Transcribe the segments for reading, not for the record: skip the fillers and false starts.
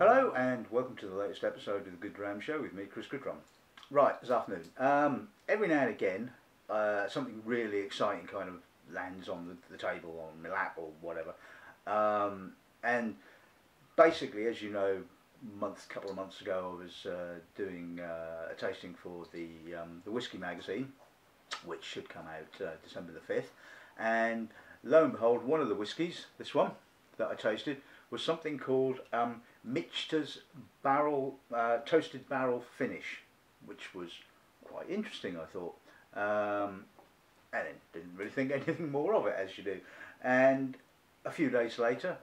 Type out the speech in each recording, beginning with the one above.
Hello and welcome to the latest episode of the Good Dram Show with me, Chris Goodrum. Right, this afternoon, every now and again something really exciting kind of lands on the table, on my lap or whatever, and basically, as you know, couple of months ago I was doing a tasting for the Whiskey magazine, which should come out December the 5th, and lo and behold, one of the whiskies, this one that I tasted, was something called Michter's Toasted Barrel Finish, which was quite interesting, I thought, and then didn't really think anything more of it, as you do. And a few days later,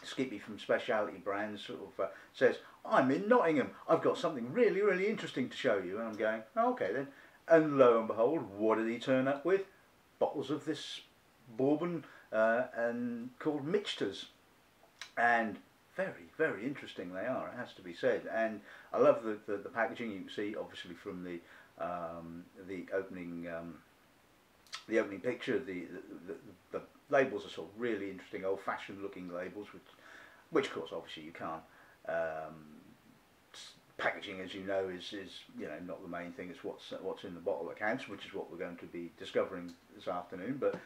Skippy from Specialty Brands sort of says, "I'm in Nottingham, I've got something really, really interesting to show you." And I'm going, oh, okay then. And lo and behold, what did he turn up with? Bottles of this Bourbon and called Michters. And very, very interesting they are, it has to be said. And I love the packaging. You can see obviously from the opening picture, the labels are sort of really interesting, old-fashioned looking labels, which of course obviously you can't. Packaging, as you know, is not the main thing. It's what's in the bottle that counts, which is what we're going to be discovering this afternoon. But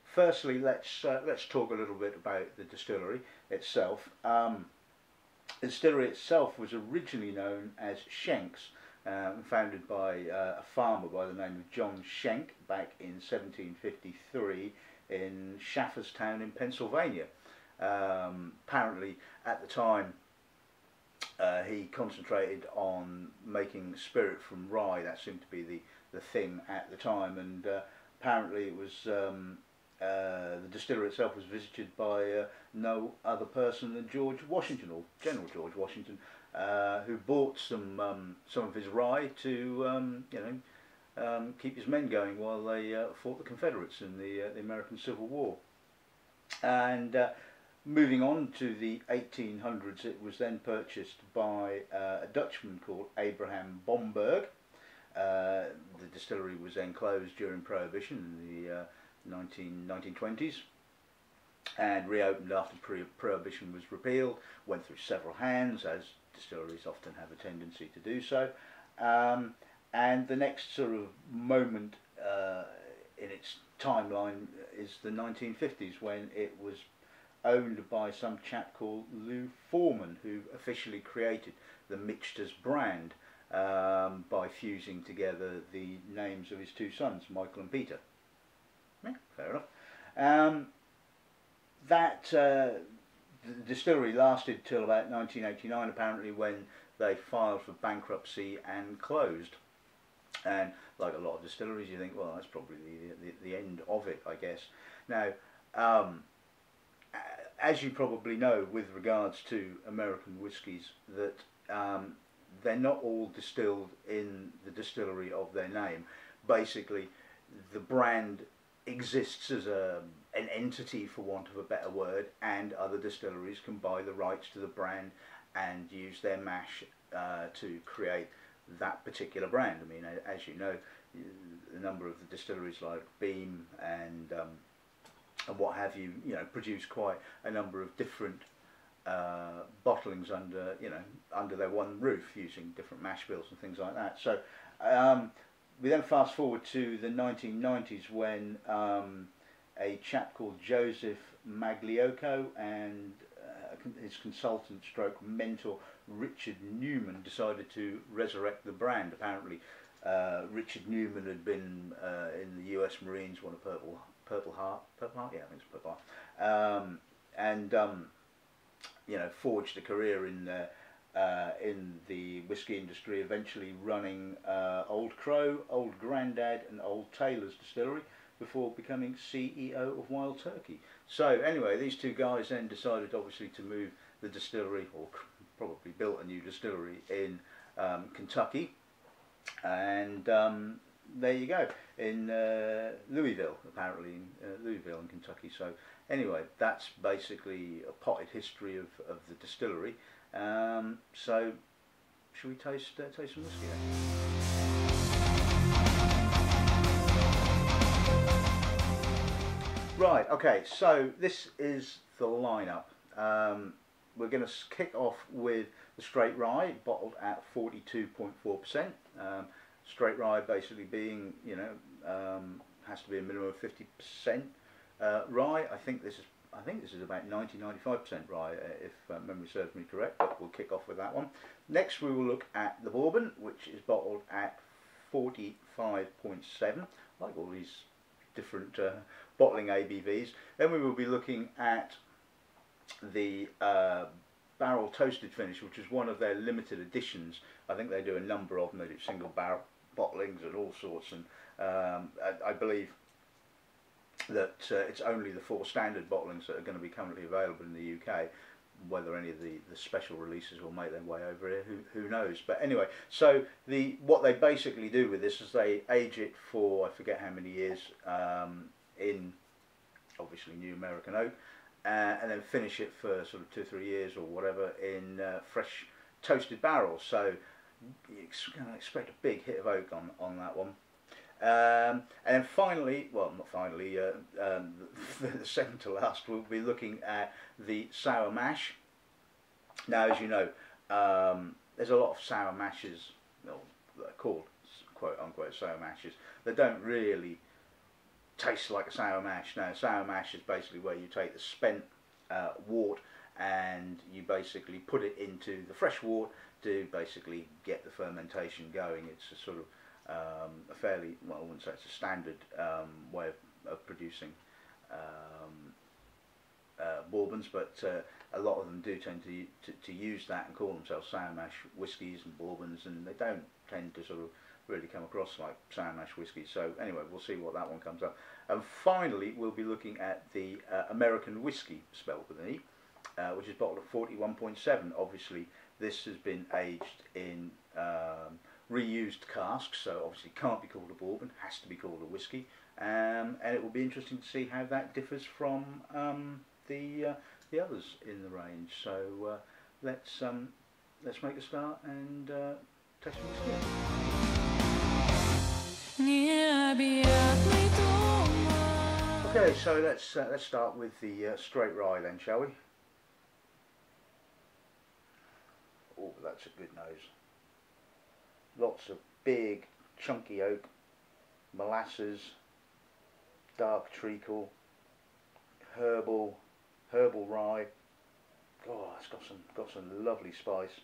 firstly, let's talk a little bit about the distillery itself. The distillery itself was originally known as Schenk's, founded by a farmer by the name of John Schenk back in 1753 in Shafferstown in Pennsylvania. Apparently, at the time, he concentrated on making spirit from rye. That seemed to be the thing at the time, and apparently it was the distillery itself was visited by no other person than George Washington, or General George Washington, who bought some of his rye to keep his men going while they fought the Confederates in the American Civil War. And moving on to the 1800s, it was then purchased by a Dutchman called Abraham Bomberg. The distillery was then closed during Prohibition in the 1920s and reopened after Prohibition was repealed. Went through several hands, as distilleries often have a tendency to do so. And the next sort of moment in its timeline is the 1950s, when it was owned by some chap called Lou Foreman, who officially created the Michters brand by fusing together the names of his two sons, Michael and Peter. Yeah, fair enough. The distillery lasted till about 1989, apparently, when they filed for bankruptcy and closed. And like a lot of distilleries, you think, well, that's probably the end of it, I guess. Now, as you probably know, with regards to American whiskies, that they're not all distilled in the distillery of their name. Basically, the brand exists as an entity, for want of a better word, and other distilleries can buy the rights to the brand and use their mash to create that particular brand. I mean, as you know, a number of the distilleries like Beam and what have you, produce quite a number of different bottlings under their one roof, using different mash bills and things like that. So we then fast forward to the 1990s, when a chap called Joseph Magliocco and his consultant stroke mentor Richard Newman decided to resurrect the brand. Apparently Richard Newman had been in the US Marines, won a Purple Heart, yeah, I think it's Purple Heart, and forged a career in the whiskey industry, eventually running Old Crow, Old Grandad and Old Taylor's distillery, before becoming CEO of Wild Turkey. So anyway, these two guys then decided obviously to move the distillery, or probably built a new distillery in Kentucky, and there you go, in Louisville, apparently, in Louisville in Kentucky. So anyway, that's basically a potted history of the distillery. So should we taste some whiskey then? Right, okay, so this is the lineup. we're going to kick off with the straight rye, bottled at 42.4%. Straight rye basically being, you know, has to be a minimum of 50% rye. I think this is about 90-95% rye, if memory serves me correct. But we'll kick off with that one. Next, we will look at the Bourbon, which is bottled at 45.7. I like all these different bottling ABVs. Then we will be looking at the barrel toasted finish, which is one of their limited editions. I think they do a number of them. They do single barrel bottlings and all sorts, and I believe that it's only the 4 standard bottlings that are going to be currently available in the UK. Whether any of the special releases will make their way over here, who knows. But anyway, so what they basically do with this is they age it for, I forget how many years, in obviously new American oak, and then finish it for sort of 2-3 years or whatever in fresh toasted barrels. So you can expect a big hit of oak on that one. And then finally, well, not finally, the second to last, we'll be looking at the sour mash. Now, as you know, there's a lot of sour mashes, well, that are called quote unquote sour mashes, that don't really taste like a sour mash. Now, sour mash is basically where you take the spent wort and you basically put it into the fresh wort to basically get the fermentation going. It's a sort of a fairly, well, I wouldn't say it's a standard way of producing bourbons, but a lot of them do tend to use that and call themselves sour mash whiskies and bourbons, and they don't tend to sort of really come across like sour mash whiskies. So anyway, we'll see what that one comes up. And finally, we'll be looking at the American whiskey, spelled with an E, which is bottled at 41.7. Obviously, this has been aged in reused casks, so obviously can't be called a bourbon, has to be called a whiskey, and it will be interesting to see how that differs from the others in the range. So let's make a start and taste some whiskey. Okay, so let's start with the straight rye then, shall we? Oh, that's a good nose. Lots of big, chunky oak, molasses, dark treacle, herbal rye. Oh, it's got some lovely spice.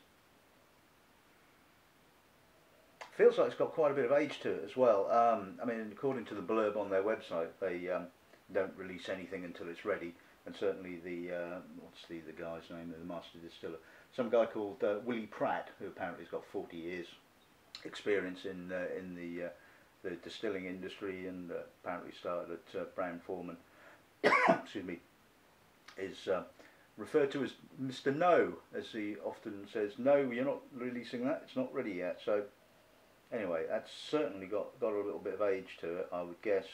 Feels like it's got quite a bit of age to it as well. I mean, according to the blurb on their website, they don't release anything until it's ready. And certainly the what's the guy's name, the master distiller? Some guy called Willie Pratt, who apparently has got 40 years experience in the distilling industry, and apparently started at Brown Forman. Excuse me. Is referred to as Mr. No, as he often says. No, you're not releasing that. It's not ready yet. So anyway, that's certainly got a little bit of age to it. I would guess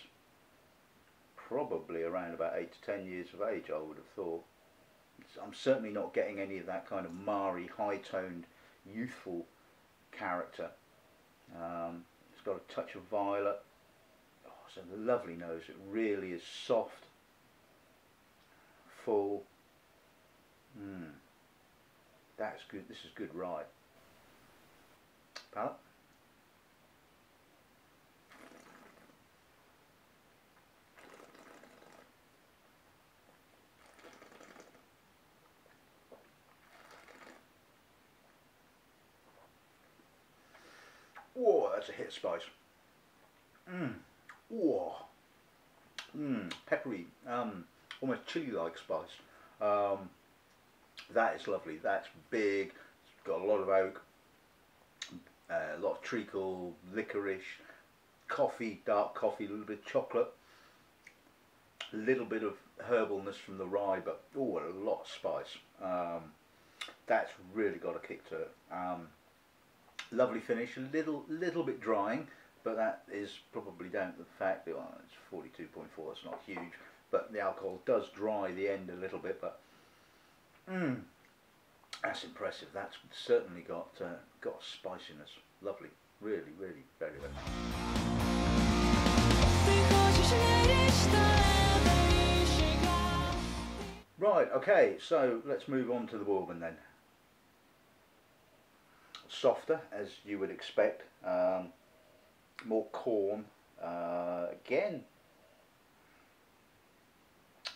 probably around about 8 to 10 years of age, I would have thought. I'm certainly not getting any of that kind of marry, high-toned, youthful character. It's got a touch of violet. Oh, it's a lovely nose. It really is soft, full. That's good. This is good rye. Palate. Whoa, that's a hit of spice. Whoa. Peppery, almost chili-like spice. That is lovely. That's big. It's got a lot of oak, a lot of treacle, licorice, coffee, dark coffee, a little bit of chocolate, a little bit of herbalness from the rye, but oh, a lot of spice. That's really got a kick to it. Lovely finish, a little bit drying, but that is probably down to the fact that it's 42.4. It's not huge, but the alcohol does dry the end a little bit. But that's impressive. That's certainly got spiciness. Lovely, really, very, very. Right, okay, so let's move on to the bourbon then. Softer, as you would expect, more corn. Again,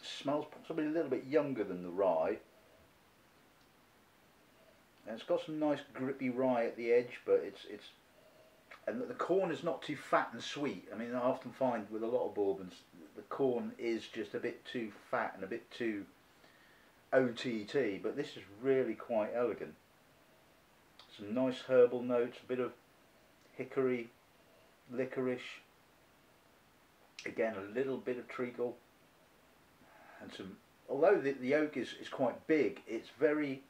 smells possibly a little bit younger than the rye. And it's got some nice grippy rye at the edge, but and the corn is not too fat and sweet. I mean, I often find with a lot of bourbons, the corn is just a bit too fat and a bit too OTT, but this is really quite elegant. Some nice herbal notes, a bit of hickory, licorice, again a little bit of treacle, and some, although the oak is quite big, it's very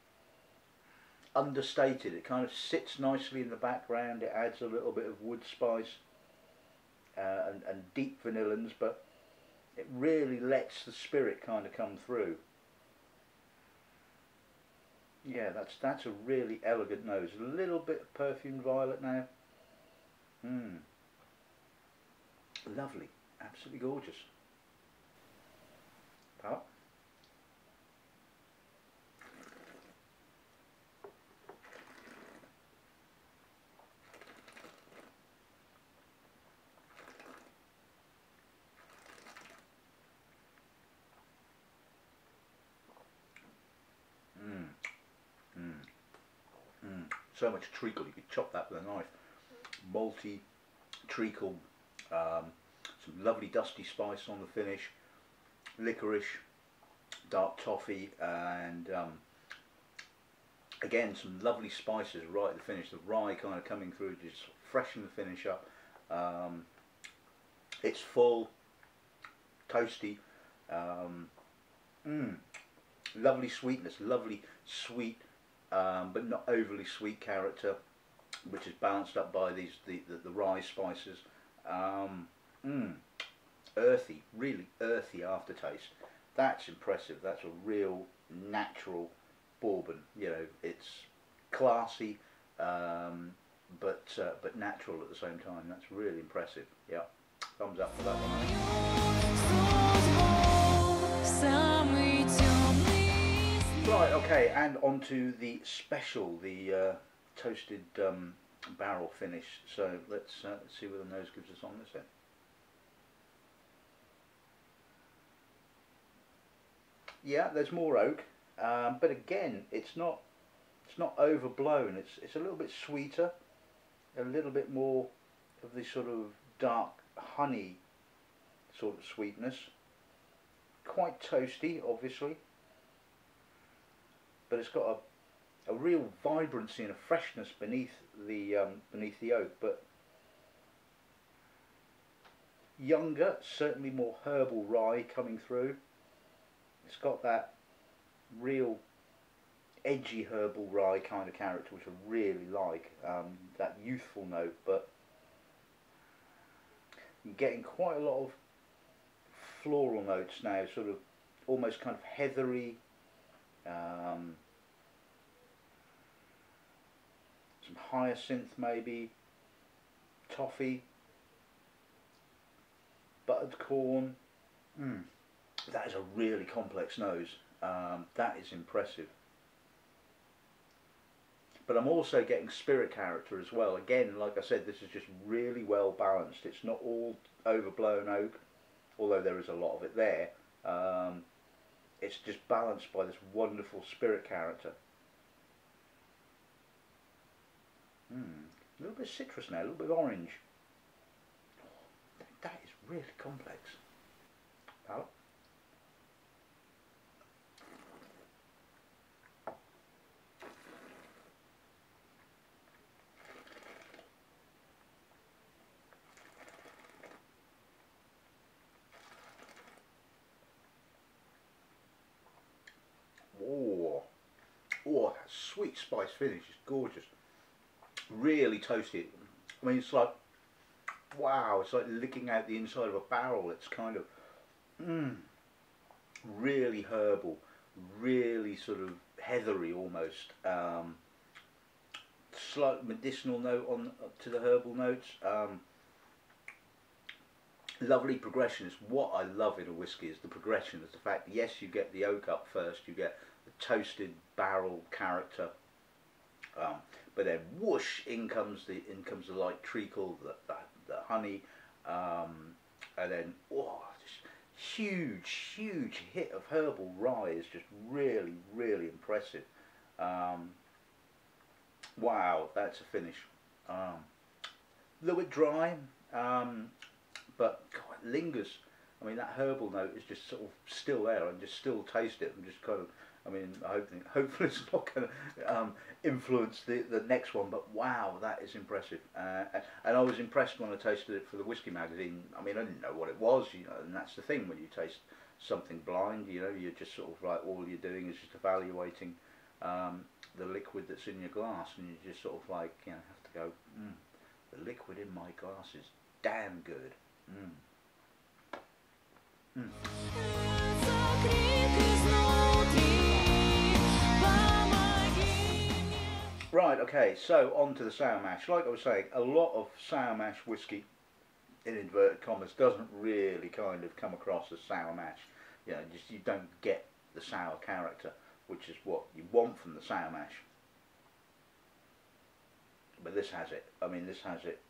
understated. It kind of sits nicely in the background. It adds a little bit of wood spice and deep vanillins, but it really lets the spirit kind of come through. Yeah, that's a really elegant nose. A little bit of perfumed violet now. Lovely, absolutely gorgeous. Palate. So much treacle, you could chop that with a knife. Malty, treacle, some lovely dusty spice on the finish, licorice, dark toffee, and again some lovely spices right at the finish. The rye kind of coming through to just freshen the finish up. It's full, toasty, lovely sweetness, lovely sweet, but not overly sweet character, which is balanced up by the rye spices. Earthy, really earthy aftertaste. That's impressive. That's a real natural bourbon. You know, it's classy, but natural at the same time. That's really impressive. Yeah, thumbs up for that one. Right, okay, and on to the special, the toasted barrel finish. So let's see what the nose gives us on this end. Yeah, there's more oak, but again, it's not overblown. It's a little bit sweeter, a little bit more of this sort of dark honey sort of sweetness. Quite toasty, obviously, but it's got a real vibrancy and a freshness beneath the oak, but younger, certainly more herbal rye coming through. It's got that real edgy herbal rye kind of character, which I really like. That youthful note, but I'm getting quite a lot of floral notes now, sort of almost kind of heathery, some hyacinth maybe, toffee, buttered corn. That is a really complex nose. That is impressive. But I'm also getting spirit character as well. Again, like I said, this is just really well balanced. It's not all overblown oak, although there is a lot of it there. It's just balanced by this wonderful spirit character. A little bit of citrus now, a little bit of orange. That is really complex. Palate. Oh, that sweet spice finish is gorgeous. Really toasty. I mean, it's like, wow, it's like licking out the inside of a barrel. It's kind of, really herbal, really sort of heathery almost. Slight medicinal note on to the herbal notes. lovely progression. Is what I love in a whiskey, is the progression. Is the fact that, yes, you get the oak up first, you get the toasted barrel character, but then whoosh, in comes the light treacle, the honey, and then this huge hit of herbal rye is just really impressive. Wow, that's a finish. A little bit dry, but God, it lingers. I mean, that herbal note is just sort of still there. I just still taste it. I'm just kind of, I mean, hopefully it's not going to influence the next one. But wow, that is impressive. And I was impressed when I tasted it for the Whiskey Magazine. I mean, I didn't know what it was, you know, and that's the thing when you taste something blind. You know, you're just sort of like, all you're doing is just evaluating the liquid that's in your glass, and you just sort of like, you know, have to go, the liquid in my glass is damn good. Right, okay, so on to the sour mash. Like I was saying, a lot of sour mash whiskey, in inverted commas, doesn't really kind of come across as sour mash. You know, just you don't get the sour character, which is what you want from the sour mash. But this has it. I mean, this has it.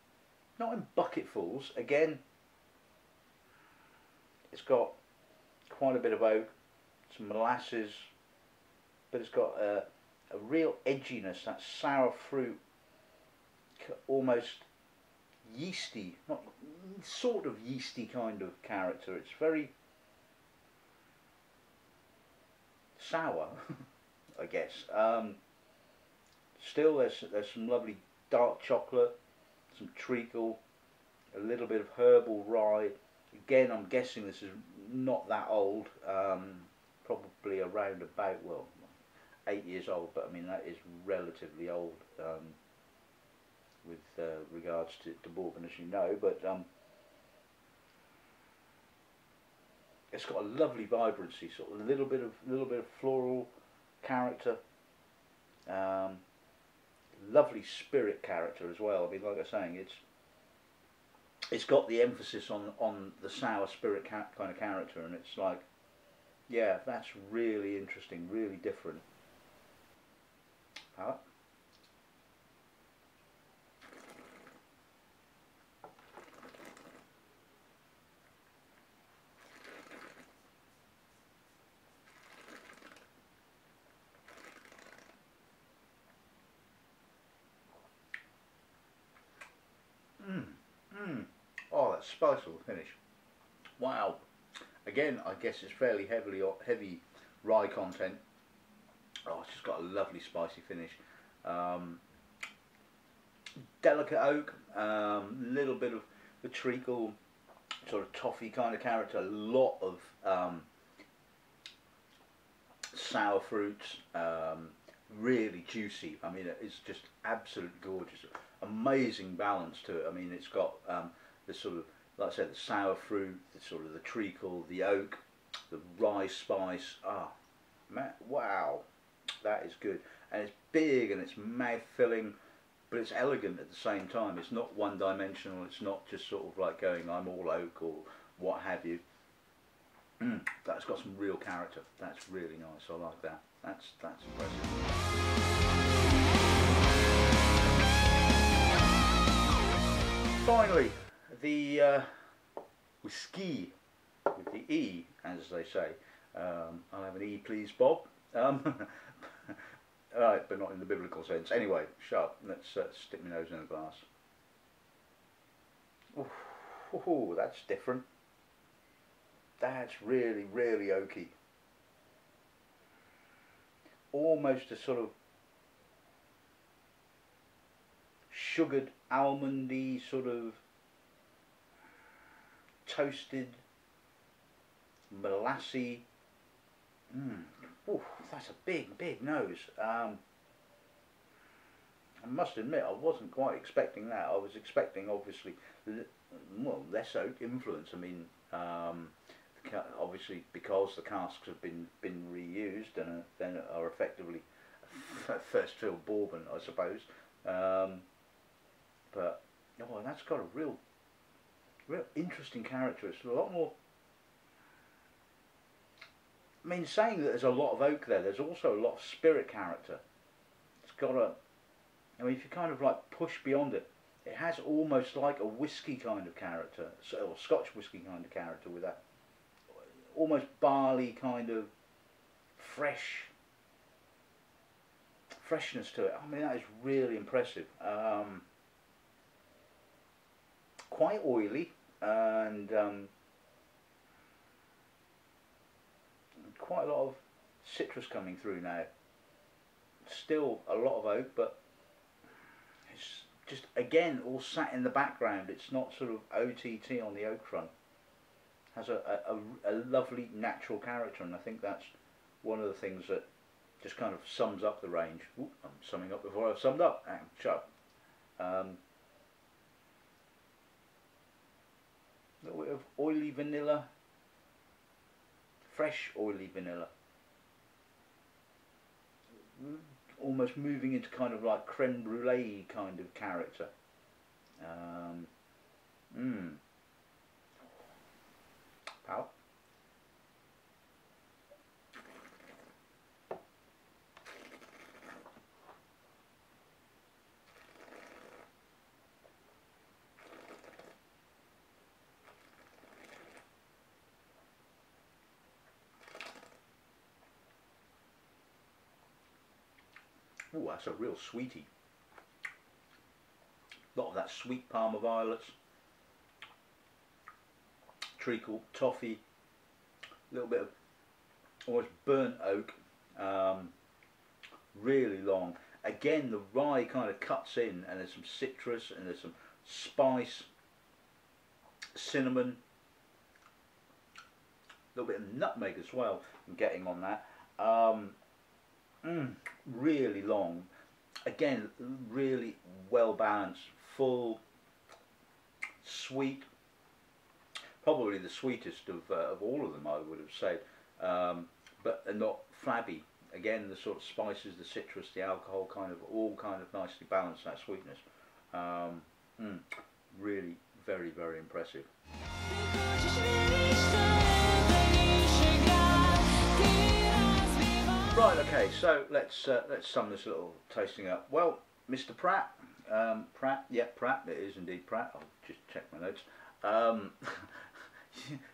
Not in bucketfuls. Again, it's got quite a bit of oak, some molasses, but it's got a real edginess, that sour fruit, almost yeasty, not sort of yeasty kind of character. It's very sour, I guess. Still, there's some lovely dark chocolate, some treacle, a little bit of herbal rye. Again, I'm guessing this is not that old, probably around about, well, 8 years old, but I mean that is relatively old with regards to Bourbon, as you know. But it's got a lovely vibrancy, sort of a little bit of floral character, lovely spirit character as well. I mean, like I was saying, it's got the emphasis on the sour spirit kind of character, and it's like, yeah, that's really interesting, really different. Oh, that spiceful finish. Wow. Again, I guess it's fairly heavy rye content. Oh, it's just got a lovely spicy finish. Delicate oak, little bit of the treacle, sort of toffee kind of character. A lot of sour fruits. Really juicy. I mean, it's just absolutely gorgeous. Amazing balance to it. I mean, it's got the sort of, like I said, the sour fruit, the sort of the treacle, the oak, the rye spice. Ah, man, wow, that is good. And it's big and it's mouth-filling, but it's elegant at the same time. It's not one-dimensional. It's not just sort of like going, I'm all oak or what have you. That's got some real character. That's really nice. I like that. That's impressive. Finally, the whiskey with the E, as they say. I'll have an E, please, Bob. Right, but not in the biblical sense. Anyway, shut up. Let's stick my nose in a glass. Ooh, that's different. That's really oaky. Almost a sort of sugared, almondy, sort of toasted, molassy. Ooh, that's a big nose. I must admit, I wasn't quite expecting that. I was expecting, obviously, well, less oak influence. I mean, obviously because the casks have been reused and then are effectively first fill Bourbon, I suppose. But oh, that's got a real real interesting character. It's a lot more. I mean, saying that there's a lot of oak there, there's also a lot of spirit character. It's got a. I mean, if you kind of like push beyond it, it has almost like a whiskey kind of character, or Scotch whiskey kind of character, with that almost barley kind of freshness to it. I mean, that is really impressive. Quite oily and quite a lot of citrus coming through now. Still a lot of oak, but it's just again all sat in the background. It's not sort of OTT on the oak front. Has a lovely natural character, and I think that's one of the things that just kind of sums up the range. Ooh, I'm summing up before I've summed up. Shut up. A little bit of oily vanilla, fresh oily vanilla. Almost moving into kind of like creme brulee kind of character. Pal. Oh, that's a real sweetie. A lot of that sweet Parma violets, treacle, toffee, a little bit of almost burnt oak, really long. Again, the rye kind of cuts in, and there's some citrus and there's some spice, cinnamon, a little bit of nutmeg as well. I'm getting on that. Really long. Again, really well balanced, full, sweet. Probably the sweetest of all of them, I would have said, but not flabby. Again, the sort of spices, the citrus, the alcohol, all kind of nicely balanced that sweetness. Really, very, very impressive. Right, okay, so let's sum this little tasting up. Well, Mr. Pratt, Pratt, it is indeed Pratt. I'll just check my notes.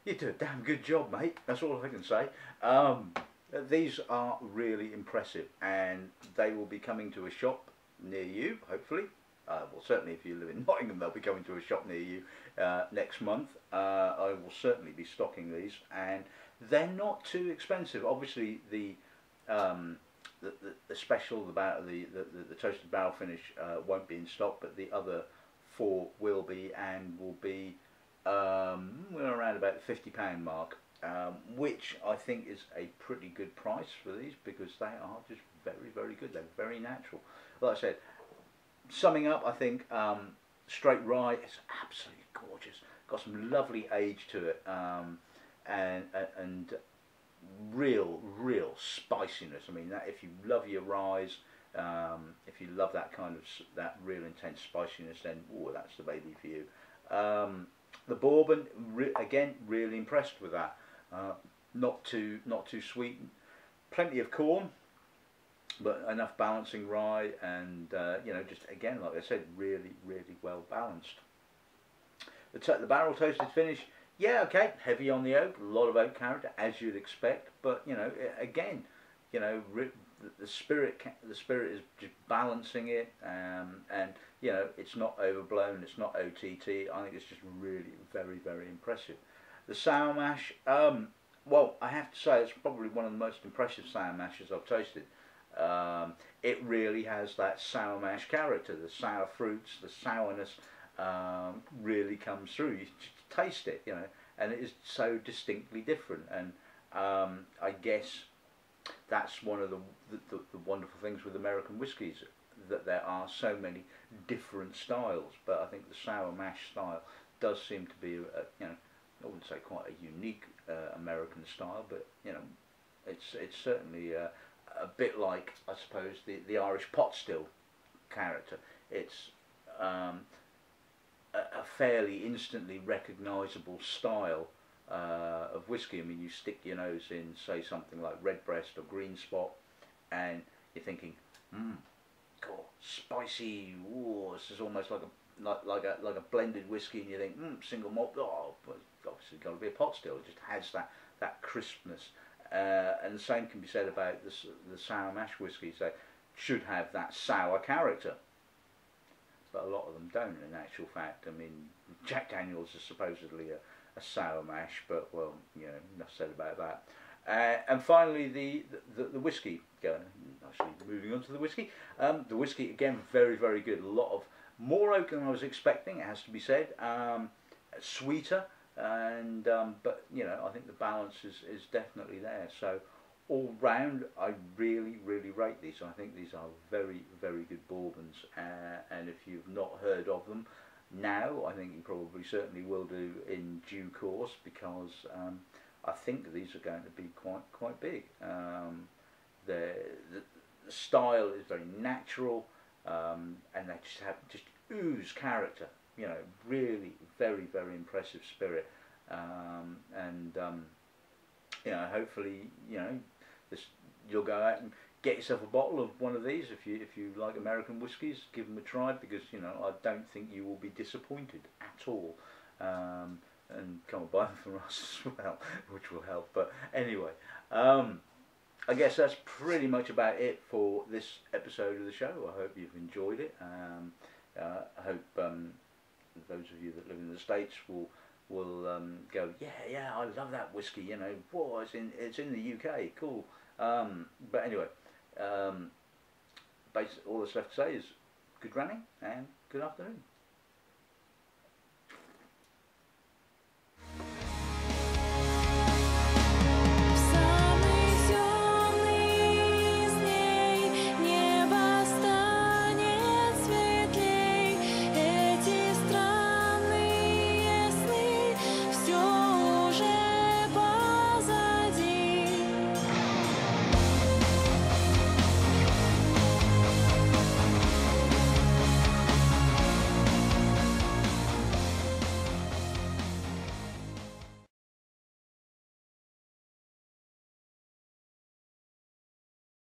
You do a damn good job, mate. That's all I can say. These are really impressive, and they will be coming to a shop near you, hopefully. Well, certainly if you live in Nottingham, they'll be coming to a shop near you next month. I will certainly be stocking these, and they're not too expensive. Obviously, the special, the toasted barrel finish won't be in stock, but the other 4 will be, and will be we're around about the £50 mark, which I think is a pretty good price for these, because they are just very, very good. They're very natural. Like I said, summing up, I think straight rye is absolutely gorgeous. Got some lovely age to it, and real spiciness. I mean, that if you love your ryes, if you love that kind of that real intense spiciness, then that's the baby for you. The bourbon, again, really impressed with that. Not too sweet, plenty of corn, but enough balancing rye, and you know, just again, like I said, really well balanced. The barrel toasted finish, yeah, okay, heavy on the oak, a lot of oak character as you'd expect, but you know, again, you know, the spirit is just balancing it, and you know, it's not overblown, it's not OTT. I think it's just really very impressive. The sour mash, well, I have to say it's probably one of the most impressive sour mashes I've tasted. It really has that sour mash character. The sour fruits, the sourness really comes through. You just taste it, you know, and it is so distinctly different. And I guess that's one of the wonderful things with American whiskies, that there are so many different styles. But I think the sour mash style does seem to be, you know, I wouldn't say quite a unique American style, but you know, it's certainly a bit like, I suppose, the Irish pot still character. It's a a fairly instantly recognisable style of whiskey. I mean, you stick your nose in, say, something like Redbreast or Green Spot, and you're thinking, God, spicy. Ooh, this is almost like a blended whiskey, and you think, single malt. Oh, well, obviously got to be a pot still. It just has that crispness. And the same can be said about the sour mash whiskies. They should have that sour character, but a lot of them don't. In actual fact, I mean, Jack Daniel's is supposedly a sour mash, but well, you know, enough said about that. And finally, the whiskey. Actually, moving on to the whiskey. The whiskey again, very very good. A lot of more oak than I was expecting. It has to be said. Sweeter, and but you know, I think the balance is definitely there. So all round, I really really rate these. I think these are very very good bourbons. And if you've not heard of them now, I think you probably certainly will do in due course, because I think these are going to be quite big. The style is very natural, and they just ooze character. You know, really very very impressive spirit, and you know, hopefully, you know, you'll go out and get yourself a bottle of one of these if you like American whiskies. Give them a try, because you know, I don't think you will be disappointed at all. And come and buy them from us as well, which will help. But anyway, I guess that's pretty much about it for this episode of the show. I hope you've enjoyed it. I hope those of you that live in the States will go, yeah, I love that whiskey. You know, boy, it's in the UK, cool. But anyway, all that's left to say is good running and good afternoon.